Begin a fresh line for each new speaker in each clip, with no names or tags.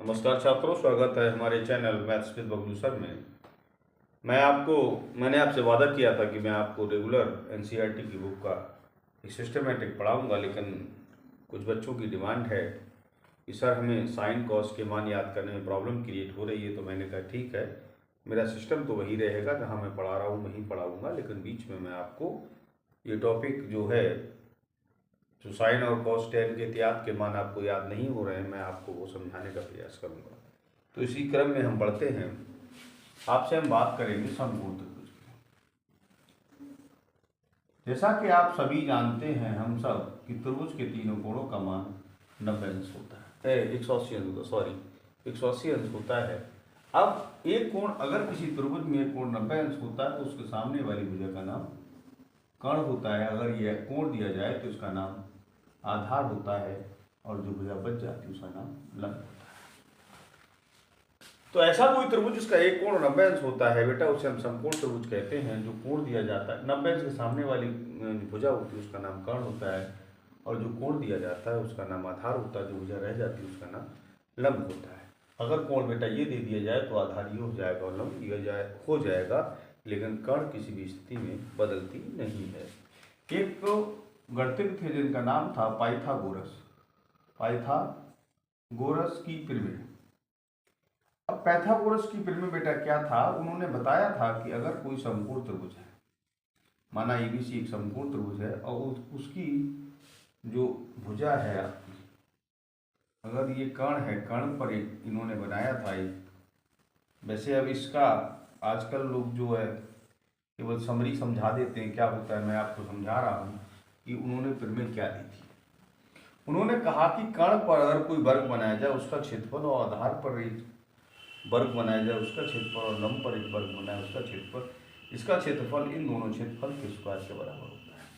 नमस्कार छात्रों, स्वागत है हमारे channel maths with Bablu sir में। मैंने आपसे वादा किया था कि मैं आपको रेगुलर एनसीईआरटी की बुक का एक सिस्टमेटिक पढ़ाऊंगा, लेकिन कुछ बच्चों की डिमांड है कि सर हमें साइन कॉस के मान याद करने में प्रॉब्लम क्रिएट हो रही है। तो मैंने कहा ठीक है, मेरा सिस्टम तो वही रहेगा, जहाँ मैं पढ़ा रहा हूँ वहीं पढ़ाऊँगा, लेकिन बीच में मैं आपको ये टॉपिक जो है, जो साइन और कॉस टेन के इत्यादि के मान आपको याद नहीं हो रहे हैं, मैं आपको वो समझाने का प्रयास करूंगा। तो इसी क्रम में हम बढ़ते हैं। आपसे हम बात करेंगे समकोण त्रिभुज की। जैसा कि आप सभी जानते हैं, हम सब कि त्रिभुज के तीनों कोणों का मान 90 अंश होता है, 180 अंश होता, सॉरी 180 अंश होता है। अब एक कोण, अगर किसी त्रिभुज में एक कोण 90 अंश होता है तो उसके सामने वाली भुजा का नाम कर्ण होता है। अगर यह कोण दिया जाए तो इसका नाम आधार होता है, और जो भुजा बच जाती है उसका नाम लंब होता है। तो ऐसा कोई त्रिभुज जिसका एक कोण 90 अंश होता है बेटा, उसे हम समकोण त्रिभुज कहते हैं। जो कोण दिया जाता है 90 अंश के सामने वाली भुजा होती है उसका नाम कर्ण होता है, और जो कोण दिया जाता है उसका नाम आधार होता है। जो भुजा रह जाती है उसका नाम लंब होता है। अगर कोण बेटा ये दे दिया जाए तो आधार ये हो जाएगा और लंब दिया हो जाएगा, लेकिन कर्ण किसी भी स्थिति में बदलती नहीं है। एक गणितज्ञ थे जिनका नाम था पाइथागोरस की प्रमेय। अब पाइथागोरस की प्रमेय बेटा क्या था, उन्होंने बताया था कि अगर कोई समकोण त्रिभुज है, माना एबीसी एक समकोण त्रिभुज है, और उसकी जो भुजा है आपकी, अगर ये कर्ण है, कर्ण पर एक इन्होंने बनाया था एक, वैसे अब इसका आजकल लोग जो है केवल समरी समझा देते हैं, क्या होता है मैं आपको समझा रहा हूँ कि उन्होंने प्रमेय क्या दी थी। उन्होंने कहा कि कर्ण पर अगर कोई वर्ग बनाया जाए उसका क्षेत्रफल, और आधार पर एक वर्ग बनाया जाए उसका क्षेत्रफल, और लंब पर एक वर्ग बनाए उसका क्षेत्रफल, इसका क्षेत्रफल इन दोनों क्षेत्रफल के स्क्वायर के बराबर होता है।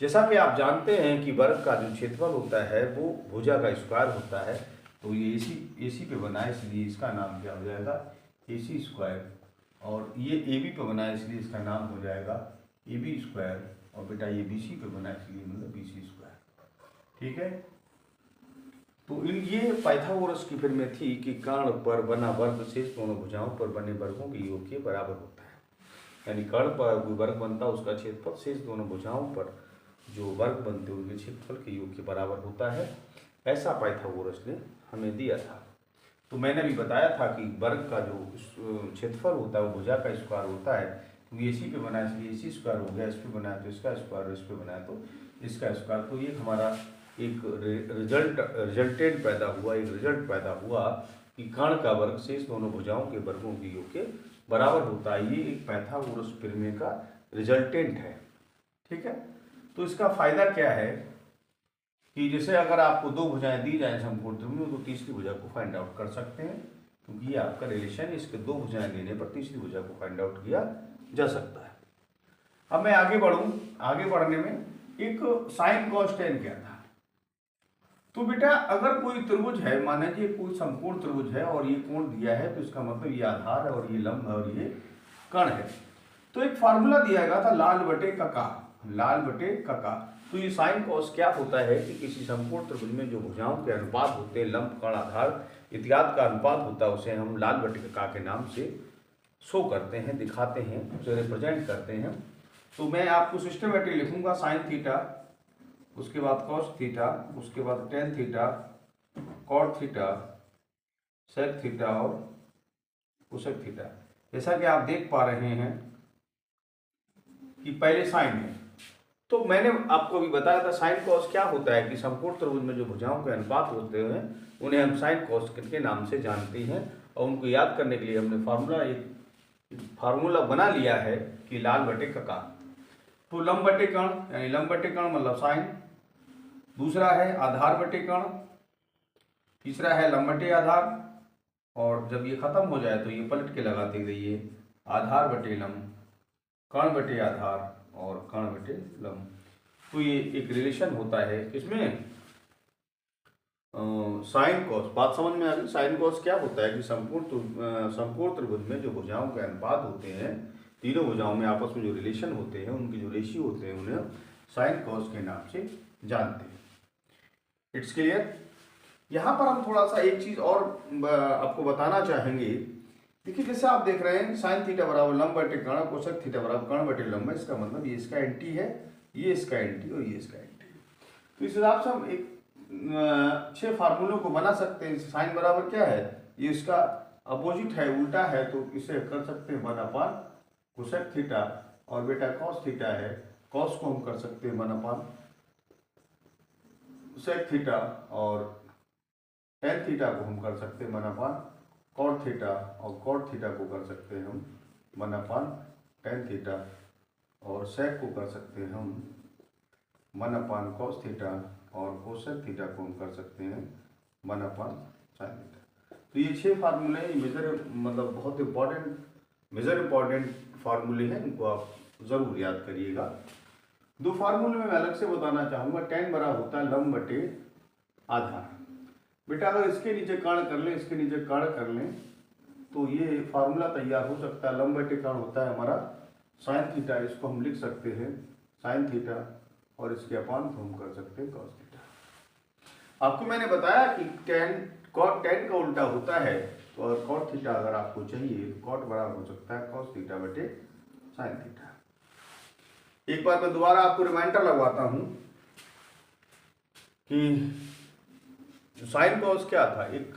जैसा कि आप जानते हैं कि वर्ग का जो क्षेत्रफल होता है वो भुजा का स्क्वायर होता है। तो ये एसी पे बना है, इसलिए इसका नाम क्या हो जाएगा, एसी स्क्वायर। और ये AB पे बना है, इसलिए इसका नाम हो जाएगा AB स्क्वायर। और बेटा ये BC पे बना है, इसलिए मतलब BC स्क्वायर। ठीक है। तो ये पाइथागोरस की प्रमेय थी कि कर्ण पर बना वर्ग शेष दोनों भुजाओं पर बने वर्गों के योग के बराबर होता है। यानी कर्ण पर कोई वर्ग बनता है उसका क्षेत्रफल शेष दोनों भुजाओं पर जो वर्ग बनते हैं उनके क्षेत्रफल के योग के बराबर होता है। ऐसा पाइथागोरस ने हमें दिया था। तो मैंने भी बताया था कि वर्ग का जो क्षेत्रफल होता है वो भुजा का स्क्वायर होता है। क्योंकि एसी पे बना है इसलिए एसी स्क्वायर हो गया, इस पे बनाया तो इसका स्क्वायर, इस पे बनाया तो इसका स्क्वायर। तो ये हमारा एक रिजल्टेंट पैदा हुआ, एक रिजल्ट पैदा हुआ कि कर्ण का वर्ग शेष दोनों भुजाओं के वर्गों के योग के बराबर होता है। ये एक पाइथागोरस प्रमेय का रिजल्टेंट है। ठीक है। तो इसका फायदा क्या है कि जैसे अगर आपको दो भुजाएं दी जाए समकोण त्रिभुज में, तो तीसरी भुजा को फाइंड आउट कर सकते हैं, क्योंकि ये आपका रिलेशन, इसके दो भुजाएं देने पर तीसरी भुजा को फाइंड आउट किया जा सकता है। अब मैं आगे बढ़ूं, आगे बढ़ने में एक साइन कॉस टेन क्या था। तो बेटा अगर कोई त्रिभुज है, मान लीजिए कोई समकोण त्रिभुज है और ये कोण दिया है, तो इसका मतलब ये आधार है और ये लंब है और ये कर्ण है। तो एक फार्मूला दिया गया था लाल बटे का। तो ये साइन कॉस क्या होता है कि किसी समकोण त्रिभुज में जो भुजाओं के अनुपात होते हैं, लंब कर्ण आधार इत्यादि का अनुपात होता है, उसे हम लाल बटे का के नाम से शो करते हैं, दिखाते हैं, उसे रिप्रेजेंट करते हैं। तो मैं आपको सिस्टमेटिक लिखूंगा, साइन थीटा, उसके बाद कॉस थीटा, उसके बाद tan theta, cot theta, sec theta और कोसेक थीटा। जैसा कि आप देख पा रहे हैं कि पहले साइन है। तो मैंने आपको अभी बताया था साइन कॉस क्या होता है कि समकोण त्रिभुज में जो भुजाओं के अनुपात होते हैं उन्हें हम साइन कॉस के नाम से जानते हैं, और उनको याद करने के लिए हमने फार्मूला बना लिया है कि लाल बटे का। तो लंब बटे कर्ण, यानी लंब बटे कर्ण मतलब साइन, दूसरा है आधार बटे कर्ण, तीसरा है लंब बटे आधार, और जब ये खत्म हो जाए तो ये पलट के लगाते रहिए, आधार बटे लंब, कर्ण बटे आधार और कर्ण बटे लंब। तो ये एक रिलेशन होता है किसमें, साइन कॉस। बात समझ में आ गई। साइन कॉस क्या होता है कि समकोण त्रिभुज में जो भुजाओं के अनुपात होते हैं, तीनों भुजाओं में आपस में जो रिलेशन होते हैं, उनके जो रेशियो होते हैं, उन्हें साइन कॉस के नाम से जानते हैं। It's clear. यहाँ पर हम थोड़ा सा एक चीज और आपको बताना चाहेंगे। देखिए जैसे आप देख रहे हैं साइन थीटा बराबर लंब बटे कर्ण, कोसेक थीटा बराबर कर्ण बटे लंब है। इसका मतलब ये इसका एंटी है, ये इसका एंटी और ये इसका एंटी। तो इस हिसाब से हम एक 6 फार्मूलों को बना सकते हैं। साइन बराबर क्या है, ये इसका अपोजिट है, उल्टा है, तो इसे कर सकते हैं 1 कोसेक थीटा, और बेटा कॉस थीटा है, कॉस को हम कर सकते हैं 1 सेक थीटा, और टेन थीटा को हम कर सकते हैं 1 कॉट थीटा, और कॉट थीटा को कर सकते हैं हम 1 टेन थीटा, और सेक को कर सकते हैं हम 1 कॉस थीटा, और कोसेक थीटा को हम कर सकते हैं 1 साइन थीटा। तो ये 6 फार्मूले मतलब बहुत इंपॉर्टेंट फार्मूले हैं, इनको आप जरूर याद करिएगा। 2 फार्मूले में मैं अलग से बताना चाहूंगा। टेन बराबर होता है लंब बटे आधार। बेटा अगर इसके नीचे कर्ण कर लें, इसके नीचे कर्ण कर लें, तो ये फार्मूला तैयार हो सकता है। लंब बटे कर्ण होता है हमारा साइन थीटा, इसको हम लिख सकते हैं साइन थीटा, और इसके अपान को हम कर सकते हैं कॉस थीटा। आपको मैंने बताया कि टेन का उल्टा होता है, तो और कॉट थीटा अगर आपको चाहिए तो कॉट बराबर हो सकता है कॉस थीटा बटे साइन थीटा। एक बार मैं दोबारा आपको रिमाइंडर लगवाता हूं कि साइन कॉस क्या था, एक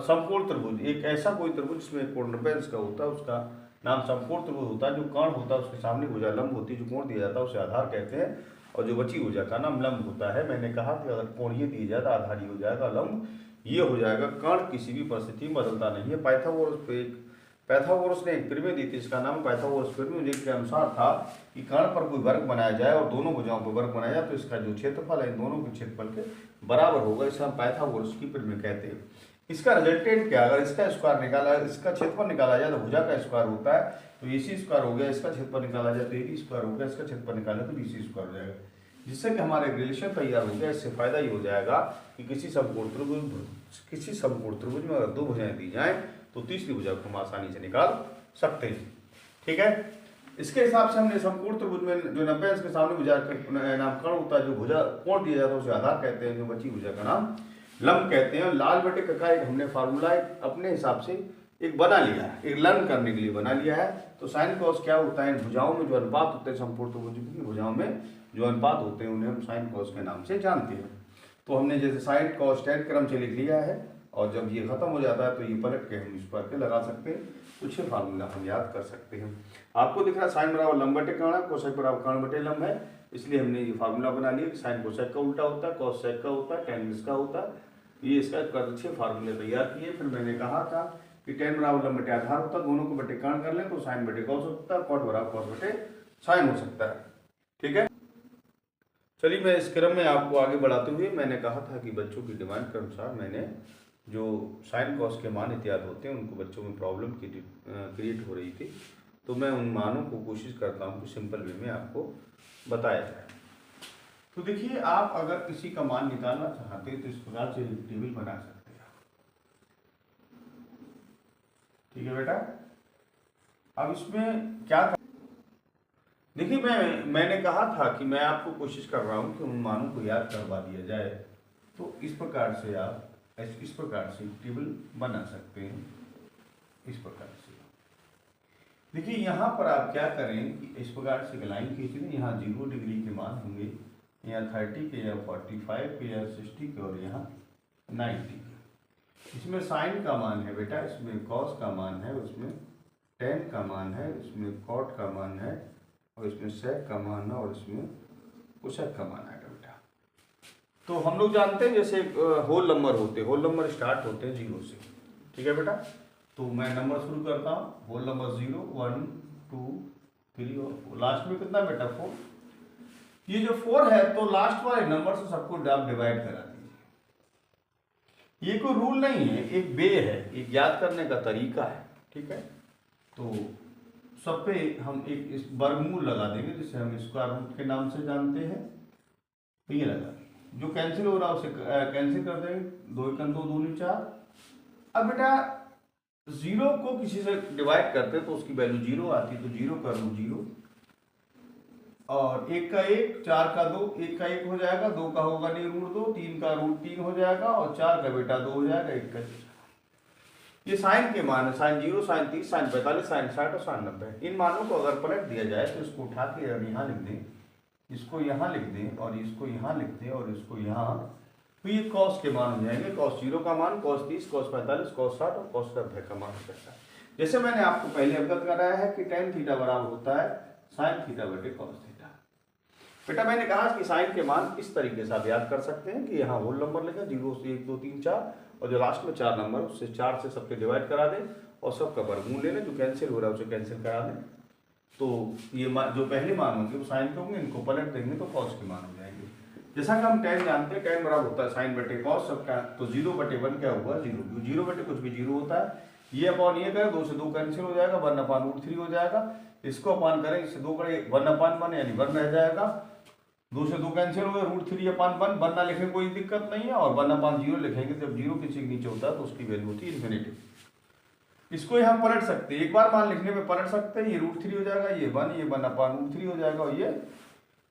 समकोण त्रिभुज, एक ऐसा कोई त्रिभुज जिसमें कोण 90 अंश का होता है, उसका नाम समकोण त्रिभुज होता है। जो कोण होता है उसके सामने भुजा लंब होती है, जो कोण दिया जाता है उसे आधार कहते हैं, और जो बची भुजा का नाम लंब होता है। मैंने कहा कि अगर कोण ये दिया जाता आधार ही हो जाएगा, लंब ये हो जाएगा। कर्ण किसी भी परिस्थिति में बदलता नहीं है। पाइथागोरस ने एक प्रमेय दी थी, इसका नाम पाइथागोरस प्रमेय, जिसके अनुसार था कि कर्ण पर कोई वर्ग बनाया जाए और दोनों भुजाओं पर वर्ग बनाया जाए तो इसका जो क्षेत्रफल है इन दोनों के क्षेत्रफल के बराबर होगा। इसे हम पाइथागोरस की प्रमेय कहते हैं। इसका रिजल्टेंट क्या, अगर इसका स्क्वायर निकाला, इसका क्षेत्रफल निकाला जाए तो भुजा का स्क्वायर होता है, तो AC स्क्वायर हो गया। इसका क्षेत्रफल निकाला जाए तो AD स्क्वायर हो गया, इसका क्षेत्रफल निकाला तो BC स्क्वायर हो जाएगा। जिससे कि हमारा रिलेशन तैयार हो गया। इससे फायदा ये हो जाएगा कि किसी समकोण त्रिभुज में अगर 2 भुजाएं दी जाएं तो तीसरी भुजा को हम आसानी से निकाल सकते हैं। ठीक है, इसके हिसाब से हमने समकोण त्रिभुज में जो 90 अंश के सामने भुजा का नाम कर्ण होता है, जो भुजा कोण दिया जाता है उसे आधार कहते हैं, जो बची भुजा का नाम लंब कहते हैं। लाल बटे का एक हमने फार्मूला अपने हिसाब से एक बना लिया है, एक लर्न करने के लिए बना लिया है। तो साइन कॉस क्या होता है, इन भुजाओं में जो अनुपात होते हैं, समकोण त्रिभुज की भुजाओं में जो अनुपात होते हैं उन्हें हम साइन कॉस के नाम से जानते हैं। तो हमने जैसे साइन कॉस टेन क्रम से लिख लिया है, और जब ये खत्म हो जाता है तो ये पलट के हम इस पर के लगा सकते हैं। तो 6 फार्मूला हम याद कर सकते हैं। आपको दिख रहा है साइन बराबर लंब बटे कर्ण, कोसेक बराबर कर्ण बटे लंब है, इसलिए हमने ये फार्मूला बना लिया कि साइन कोसेक का उल्टा होता है, कॉस सेक का होता है, टेन इसका होता है। ये इसका 6 फार्मूले तैयार किए। फिर मैंने कहा था कि टेन बराबर लंब बटे आधार होता है, दोनों को बटे कर्ण कर लें तो साइन बटे कॉस होता है, कॉट बराबर कॉस बटे साइन हो सकता है। ठीक है, चलिए मैं इस क्रम में आपको आगे बढ़ाते हुए, मैंने कहा था कि बच्चों की डिमांड के अनुसार मैंने जो साइन कॉस के मान इत्यादि होते हैं उनको बच्चों में प्रॉब्लम क्रिएट हो रही थी, तो मैं उन मानों को कोशिश करता हूँ कि सिंपल वे में आपको बताया जाए। तो देखिए, आप अगर किसी का मान निकालना चाहते हैं तो इस प्रकार से टेबल बना सकते हैं। ठीक है बेटा, अब इसमें क्या देखिए, मैंने कहा था कि मैं आपको कोशिश कर रहा हूं कि उन मानों को याद करवा दिया जाए। तो इस प्रकार से आप इस प्रकार से टेबल बना सकते हैं। इस प्रकार से देखिए, यहाँ पर आप क्या करें कि इस प्रकार से लाइन खींच लें। यहाँ 0 डिग्री के मान होंगे, यहाँ 30 के, यहाँ 45 के, यहाँ 60 के, और यहाँ 90 के। इसमें साइन का मान है बेटा, इसमें कॉस का मान है, उसमें टेन का मान है, इसमें कॉट का मान है, और इसमें सेक का मान है, और इसमें कोसेक का मान है बेटा। तो हम लोग जानते हैं जैसे होल नंबर होते हैं, होल नंबर स्टार्ट होते हैं 0 से। ठीक है बेटा, तो मैं नंबर शुरू करता हूँ। होल नंबर 0, 1, 2, 3 और 4। लास्ट में कितना बेटा 4। ये जो 4 है तो लास्ट वाले नंबर से सबको आप डिवाइड करा दीजिए। ये कोई रूल नहीं है, एक वे है, एक याद करने का तरीका है। ठीक है, तो सब पे हम एक इस वर्गमूल लगा देंगे, जिसे हम स्क्वायर रूट के नाम से जानते हैं। तो ये लगा, जो कैंसिल हो रहा है उसे कैंसिल कर देंगे। 2 × 2 = 4। अब बेटा 0 को किसी से डिवाइड करते तो उसकी वैल्यू 0 आती, तो 0 कर लो 0, और 1 का 1, 4 का 2, 1 का 1 हो जाएगा, 2 का होगा नहीं √2, 3 का √3 हो जाएगा और 4 का बेटा 2 हो जाएगा, 1 का 0। ये साइन के मान है, साइन 0, साइन 30, साइन 45, साइन 60 और साइन 90। इन मानों को अगर पलट दिया जाए तो इसको उठा के यहाँ लिख दें, इसको यहाँ लिख दें और इसको यहाँ लिख दें और इसको यहाँ, तो ये कॉस के मान हो जाएंगे। कॉस 0 का मान, कॉस 30, कॉस 45, कॉस 60 और कॉस 90 का मान हो जाता है। जैसे मैंने आपको पहले अवगत कराया है कि tan थीटा बराबर होता है साइन थीटा बटे कॉस थीटा। बेटा मैंने कहा कि साइन के मान इस तरीके से आप याद कर सकते हैं कि यहाँ होल नंबर लिखा 0 से 1 2 3 4 और जो लास्ट में 4 नंबर उससे 4 से सबके डिवाइड करा दें और सबका वर्गमूल ले लें, जो कैंसिल हो रहा है उसे कैंसिल करा दें। तो ये जो पहले मान होंगे वो साइन के होंगे, इनको पलट देंगे तो कॉस के मान हो जाएंगे। जैसा कि हम tan जानते हैं, tan बराबर होता है साइन बटे कॉस सबका, तो 0/1 क्या हुआ 0, 0 बटे कुछ भी 0 होता है। ये अपॉन ये करें, 2 से 2 कैंसिल हो जाएगा, 1/√3 हो जाएगा। इसको अपॉन करें, इससे 2 करें 1/1 यानी 1 रह जाएगा, 2 से 2 कैंसिल हो गए, √3/1 1 ना लिखें कोई दिक्कत नहीं है, और 1/0 लिखेंगे। जब 0 किसी के नीचे होता है तो उसकी वैल्यू होती है इन्फिनिटी। इसको हम पलट सकते हैं, एक बार मान लिखने में पलट सकते हैं। ये √3 हो जाएगा, ये 1, ये 1/√3 हो जाएगा और ये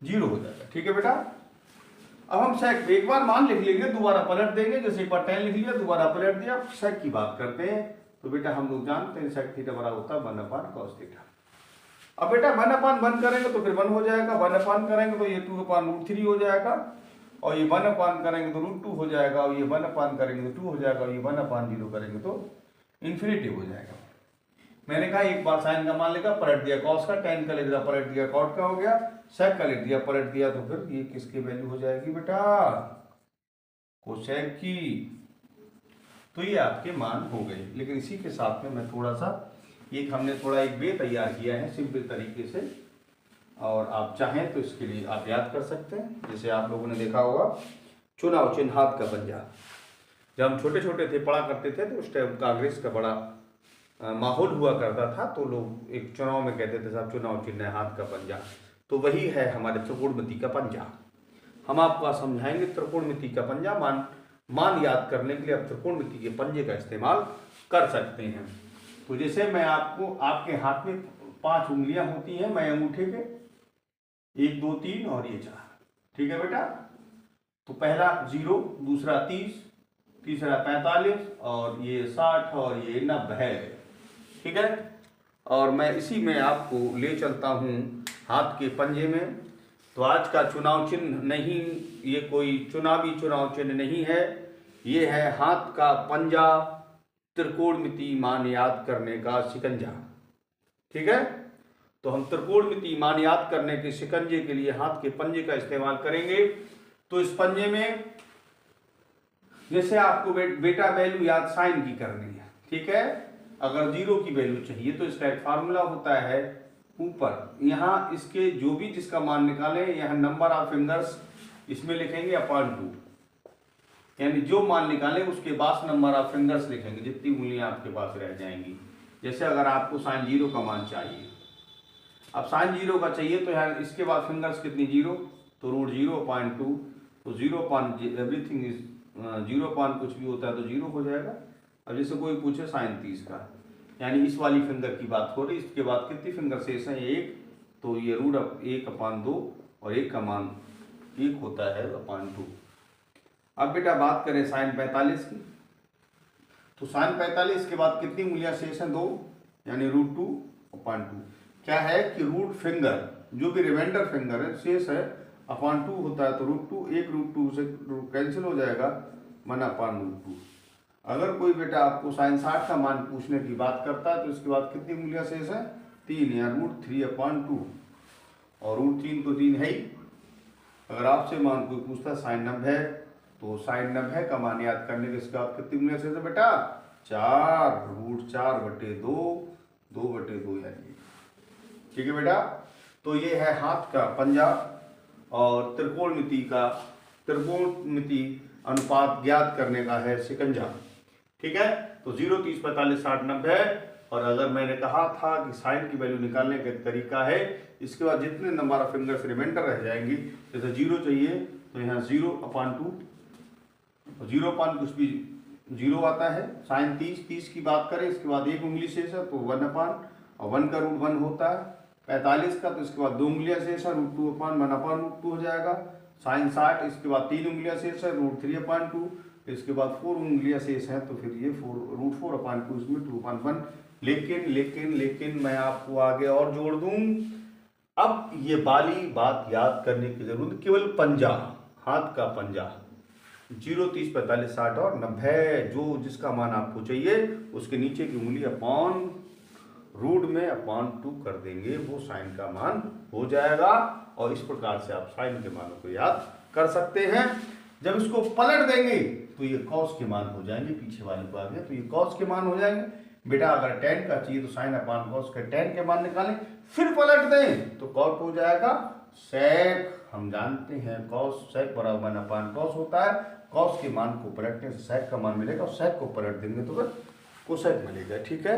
0 हो जाएगा। ठीक है बेटा, अब हम सेक एक बार मान लिख लेंगे, दोबारा पलट देंगे। जैसे एक बार tan लिख लिया, दोबारा पलट दिया। सेक की बात करते हैं तो बेटा हम लोग जानते हैं सेक थीटा बराबर होता है 1/cos थीटा। अब बेटा 1/1 करेंगे तो फिर 1 हो जाएगा, 1/1 करेंगे तो ये 2/√3 हो जाएगा, और ये 1/1 करेंगे तो √2 हो जाएगा, और ये 1/1 करेंगे तो 2 हो जाएगा, और ये 1/0 करेंगे तो इन्फिनिटी हो जाएगा। मैंने कहा एक बार साइन का मान लेगा, पलट दिया कॉस का, tan का लिख दिया पलट दिया कॉट का हो गया, सेक का लिख दिया पलट दिया, तो फिर ये किसकी वैल्यू हो जाएगी बेटा कोसेक की। तो ये आपके मान हो गए। लेकिन इसी के साथ में मैं थोड़ा सा हमने थोड़ा एक वे तैयार किया है सिंपल तरीके से, और आप चाहें तो इसके लिए आप याद कर सकते हैं। जैसे आप लोगों ने देखा होगा चुनाव चिन्ह हाथ का पंजा, जब हम छोटे छोटे थे पढ़ा करते थे तो उस टाइम कांग्रेस का बड़ा माहौल हुआ करता था, तो लोग एक चुनाव में कहते थे साहब चुनाव चिन्ह है हाथ का पंजा। तो वही है हमारे त्रिकोणमिति का पंजा। हम आपको समझाएंगे त्रिकोणमिति का पंजा। मान याद करने के लिए आप त्रिकोणमिति के पंजे का इस्तेमाल कर सकते हैं। तो जैसे मैं आपको, आपके हाथ में 5 उंगलियां होती हैं, मैं अंगूठे के 1 2 3 और ये 4। ठीक है बेटा, तो पहला 0, दूसरा 30, तीसरा 45 और ये 60 और ये 90। ठीक है, और मैं इसी में आपको ले चलता हूँ हाथ के पंजे में। तो आज का चुनाव चिन्ह नहीं, ये कोई चुनावी चुनाव चिन्ह नहीं है, ये है हाथ का पंजा, त्रिकोणमिति मान याद करने का शिकंजा। ठीक है, तो हम त्रिकोणमिति मान याद करने के शिकंजे के लिए हाथ के पंजे का इस्तेमाल करेंगे। तो इस पंजे में जैसे आपको बेटा वैल्यू याद साइन की करनी है। ठीक है, अगर 0 की वैल्यू चाहिए तो इसका एक फार्मूला होता है, ऊपर यहाँ इसके जो भी जिसका मान निकाले, यहाँ नंबर ऑफ फिंगर्स इसमें लिखेंगे /2, यानी जो मान निकाले उसके बाद नंबर ऑफ फिंगर्स लिखेंगे, जितनी उंगलियां आपके पास रह जाएंगी। जैसे अगर आपको साइन 0 का मान चाहिए, अब साइन 0 का चाहिए तो यहाँ इसके बाद फिंगर्स कितनी 0, तो √0/2, तो 0 एवरीथिंग इज 0 कुछ भी होता है तो 0 हो जाएगा। अब जैसे कोई पूछे साइन 30 का, यानी इस वाली फिंगर की बात हो रही, इसके बाद कितनी फिंगर शेष है 1, तो ये √1/2 और 1 का मान 1 होता है /2। अब बेटा बात करें साइन 45 की, तो साइन 45 के बाद कितनी उंगलियां शेष हैं 2, यानी √2/2। क्या है कि रूट फिंगर जो भी रिमाइंडर फिंगर है शेष है /2 होता है, तो √2, एक √2 से कैंसिल हो जाएगा 1/√2। अगर कोई बेटा आपको साइन 60 का मान पूछने की बात करता है तो इसके बाद कितनी उंगलियां शेष है 3, या √3/2, और √3 तो 3 है ही। अगर आपसे मान कोई पूछता है साइन 90, तो साइन 90 का मान याद करने के इसके बाद कितनी उंगलियां शेष है बेटा 4, √4/2, 2/2 यानी। ठीक है बेटा, तो ये है हाथ का पंजा और त्रिकोणमिति अनुपात ज्ञात करने का है शिकंजा। ठीक है, तो 0 30 45 60 90। और अगर मैंने कहा था कि साइन की वैल्यू निकालने का तरीका है, इसके बाद जितने नंबर ऑफ फिंगर्स रिमाइंडर रह जाएंगी, जैसे 0 चाहिए तो यहाँ 0/2, 0 कुछ भी 0 आता है। साइन 30 की बात करें, इसके बाद एक उंगली शेष है तो 1/, और 1 का √1 होता है। 45 का, तो इसके बाद 2 उंगलियां शेष है, √2/1/√2 हो जाएगा। साइन 60, इसके बाद 3 उंगलियां शेष है, √3/2, इसके बाद 4 उंगलियां शेष है, तो फिर ये √4/2 इसमें 2/1। लेकिन मैं आपको आगे और जोड़ दूं, अब ये वाली बात याद करने की जरूरत, केवल पंजा, हाथ का पंजा 0, 30, 45, 60 और 90, जो जिसका मान आपको चाहिए उसके नीचे की उंगली अपॉन रूट में √2 कर देंगे, वो साइन का मान हो जाएगा। और इस प्रकार से आप साइन के मानों को याद कर सकते हैं। जब इसको पलट देंगे तो ये कॉस के मान हो जाएंगे, पीछे वाले को आ गया तो ये कॉस के मान हो जाएंगे। बेटा अगर tan का चाहिए तो साइन अपान कॉस का tan के मान निकालें, फिर पलट दें तो कॉट हो जाएगा sec। हम जानते हैं कॉस sec बराबर 1/cos होता है। कॉस के मान को पलटने से sec का मान मिलेगा और sec को पलट देंगे तो फिर कोसेक मिलेगा। ठीक है।